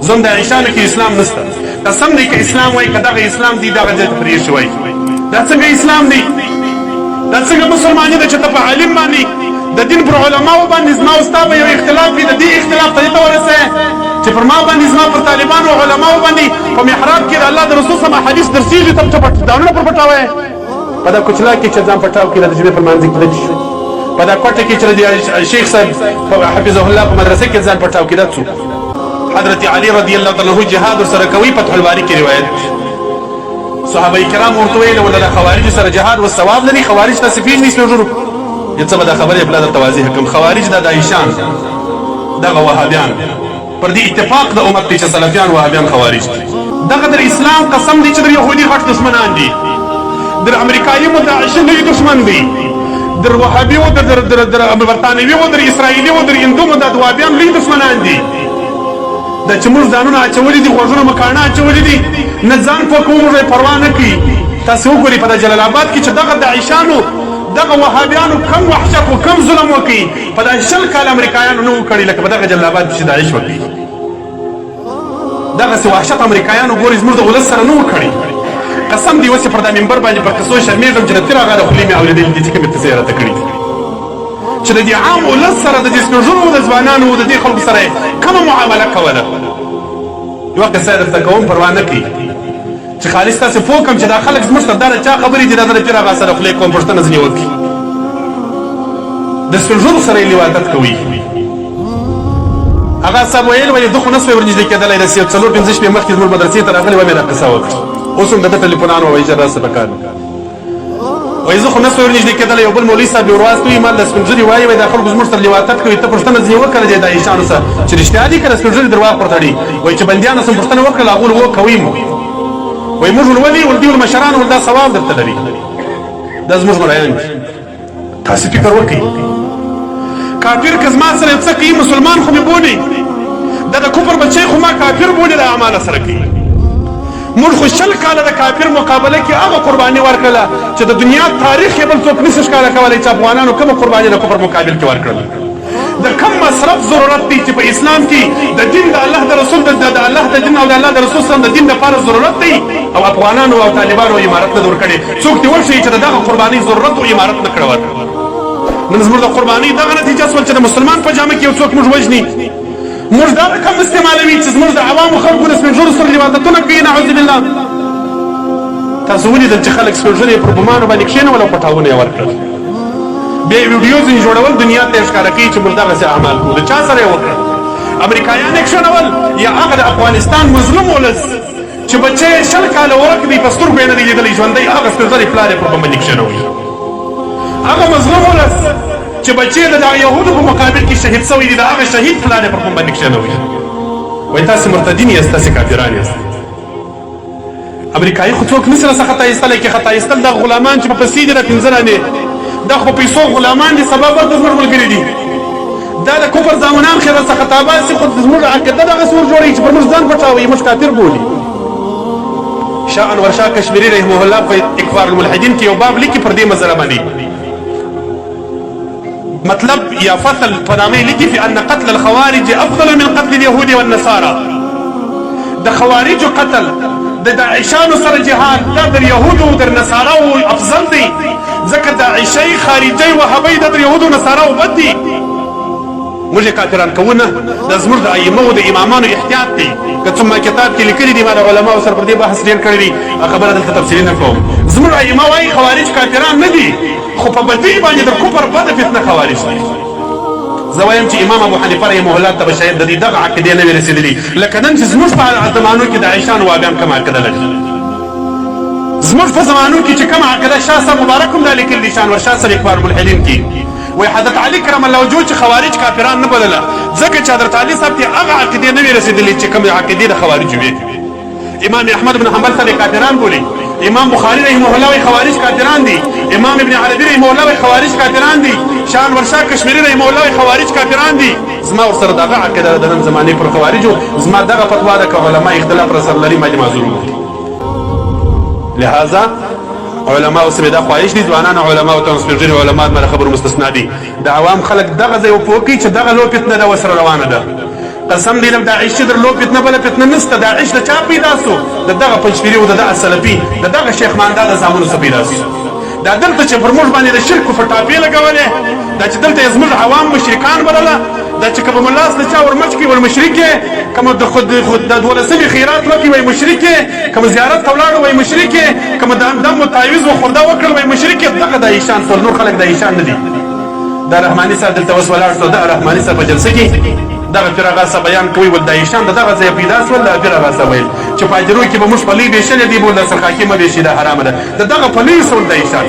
زم د عیشانو کې اسلام نشته قسم دی که اسلام وای که دغه اسلام دی دغه ځای ته پرېښی وای دا څنګه اسلام دی دا څنګه مسلماني ده چې ته په عالم باندې د دین پر علماو باندې زما او ستا به یو اختلاف وي د دې اختلاف ته دې ته ورسوې چې پر ما باندې زما پر طالبانو او علماو باندې په محراب کې د الله د رسول صلی الله حدیث درسېږي ته دانونه پر پټوې په دا کوچلا کې چې ځان پټاو کې د جمعې پر منځ کې لږ شو په دا کوټه کې چې د شیخ صاحب حفظه الله په مدرسه کې ځان پټاو کې دا څوک حضرت علي رضی الله تعالی عنہ جهاد سره کوي فتح الباری کې روایت صحابه کرام ورته ویل ولله خوارج سره جهاد او ثواب لري خوارج ته سپیږ نشي جوړ یڅ به دا خبره بل د توازی حکم خوارج د دایشان دغه وهابیان پر دې اتفاق د امت چې سلفیان وهابیان خوارج دغه در اسلام قسم دي چې د يهودي غټ دشمنان دي در امریکایي متعشن دي دشمن دي در وهابي او در برتانوي او در اسرائیلي او در هندو متدوابیان لوی دشمنان دي د چې موږ ځانونه اچولي دي غوږونه مکاڼه اچولي دي نه ځان په کوم موږ پروا نه کوي تاسو وګورئ په جلال آباد کې چې دغه داعشانو دغه وهابیانو کم وحشت او کم ظلم وکړي په دا 20 کال امریکایانو نه وکړي لکه په دغه جلال آباد کې داعش وکړي دغسې وحشت امریکایانو ګورئ زموږ د ولس سره نه وکړي قسم دی اوس پر دا منبر باندې پر قصو شرمېږم چې د تېر هغه د خولې مې اورېدلي دي چې کومې قصې راته کړي دي چې د دې عام ولس سره د دې سپین ږیرو د ځوانانو د دې خلکو سره کومه معامله کوله یوه قصه یې درته کوم پروا نه کوي چې خالص تاسې پوه کړم چې دا خلک زموږ سره دا د چا خبرې دي دا د پیر هغه سره خولې کوم پوښتنه ځینې وکړي د سپین ږیرو سره یې لواطت کوي هغه صاحب ویل وایي ده خو نه سوی ورنږدې کېدلی رسي 4-5 شپې مخکې زموږ مدرسې ته راغلی وه مې دا قصه وکړه اوس هم د ده ټلیفونان ووایي چې راسه په کار وایي زه خو نه سوی ورنږدې کېدلی یو بل مولوي صاحب یې ورواست وي ما د سپین ږیري وایي وایي دا خلکو زموږ سره لواطت کوي ته پوښتنه ځینې وکړه دې دا عیشانو سره چې رښتیا دي که د سپین ږیري درواغ ورته ډي وایي چې بندیانو سم پوښتنه وکړله هغو کوي مو وایي موږ ولولي ولدي ولمشران ول دا ثواب درته لري دا زموږ ملایان دي تاسې فکر وکړئ کافر که زما سره یو څه کوي مسلمان خو مې بولي دا د کفر بچی خو ما کافر بولي د اعماله سره کوي موږ خو 20 کاله د کافر مقابله کې هغه قرباني ورکړله چې د دنیا تاریخ یې بل څوک نشي ښکاره کولی چې افغانانو کومه قرباني د کفر مقابل کې ورکړله د کم مصرف ضرورت دی چې په اسلام کې د دین د الله د رسول د الله د دین او د الله د رسول سره د دین لپاره ضرورت دی او افغانانو او طالبانو امارت نه ورکړي څوک دې ورشي چې دغه قرباني ضرورت او امارت نه کړو نن زموږ د قرباني دغه نتیجه سول چې د مسلمان په جامه کې یو څوک موږ وژني موږ دا رقم استعمالوي چې زموږ د عوامو خلکو د سپین ږیرو سره لواطتونه کوي نعوذ بالله تاسو ولیدل چې خلک سپین ږیري پر بمانو باندې کښېنول او پټاونه یې ورکړل بیا یې ویډیو ځینې جوړول دنیا ته یې ښکاره کوي چې موږ دغسې اعمال کوو د چا سره یې وکړل امریکایان یې کښېنول یا هغه د افغانستان مظلوم ولس چې بچی یې 20 کاله ورک دی په سترګو یې نه دی لیدلی ژوندی هغه سپین ږیری پلار یې پر بم باندې کښېنوي هغه مظلوم ولس چې بچی د یهودو په مقابل کې شهید شوی دی د هغه شهید پلار یې پر بم باندې کښېنوي وایي تاسې مرتدین یاست تاسې کافران یاست امریکایي خو څوک نسي راڅخه خطا ایستلی کې خطا ایستل دغه غلامان چې په پیسې دي را 15 رانې دا خو په پیسو غلامان دي سبب ورته زموږ ملګري دي دا د کفر زامنان خې راڅخه تاباسي خو زموږ عقیده دغسې ور جوړوي چې پر موږ ځان پټاوي موږ کافر بولي شاه انور شاه کشمیري رحمه الله په اکفار الملحدین کې یو باب لیکي پر دې مسله باندې مطلب یا فصل په نامه لیکي في ان قتل الخوارج افضل من قتل اليهود والنصارى د خوارجو قتل د داعشانو سره جهاد دا در یهودو در نصاراو افضل دی ځکه داعشی خارجی وهابی د یهودو نصاراو بد دي موږ یې کافران کوو نه دا زموږ د ائمو د امامانو احتیاط دی که څومره کتاب کې لیکلي دي ما د علماو سره پر دې بحث ډېر کړی دي خبره دلته تفصیلي نه کوم زموږ ائمه وایي خوارج کافران نه دي خو په بدۍ باندې د کفر بده فتنه خوارج دي زه وایم چې امام ابو حنیفه رحمه الله ته به شاید د دې دغه عقیدې نه وي رسېدلي لکه نن چې زموږ په زمانو کې د عایشانو وهابیان کومه عقیده لري زموږ په زمانو کې چې کومه عقیده شاه صاحب مبارک هم دا لیکلي دي شانور شاه سره اکبار الملحدین کې وایي حضرت علي کرم الله وجهه چې خوارج کافران نه بلله ځکه چې حضرت علي صاحب ته هغه عقیدې نه وي رسېدلي چې کومې عقیدې د خوارجو وي امام احمد بن حنبل سره کافران بولي امام بخاری رحمه الله وایي خوارج کافران دي امام ابن عربي رحمه الله وایي خوارج کافران دي شاه انور شاه کشمیري رحمه الله وایي خوارج کافران دي زما ورسره دغه عقیده د نن زمانې پر خوارجو زما دغه فتوا ده که علما اختلاف راسره لري ما دې معذور وکړي لهذا علماء سره دا خواهش دي ځوانان علماء او تنسبیږي علماء مله خبر مستثنا دي د عوام خلک دغه ځای وپوکي چې دغه لو فتنه ده وسره روانه ده قسم دی لم داعش درلو فتنه بله فتنه نسته داعش د چا پیدا سو د دغه پنځپیري او د دغه سلفي د دغه شیخ ماندا د زامنو څخه پیدا سو دا دلته چې پر موږ باندې د شرک په ټاپې لګولې دا چې دلته زموږ عوام مشرکان بلله دا چې کبه ملاس د چا ورمچ کې ور مشرک کما د خود د دولسمې خیرات وکي وای مشرک کما زیارت تولاړو وای مشرک کما د متعوذ و خوردا وکړ وای مشرک دغه د ایشان ټول نور خلک د ایشان نه دي دا رحماني صاحب دلته وس ولاړ شو دا رحماني صاحب په جلسه کې دغه پیرغه صاحب بیان کوي ول د ایشان دغه ځای پیدا سول د پیرغه صاحب ویل چې فاجرو کې به مش پلی به شل دی بوله سرخاکي مې شي د حرام ده دغه پولیس ول د ایشان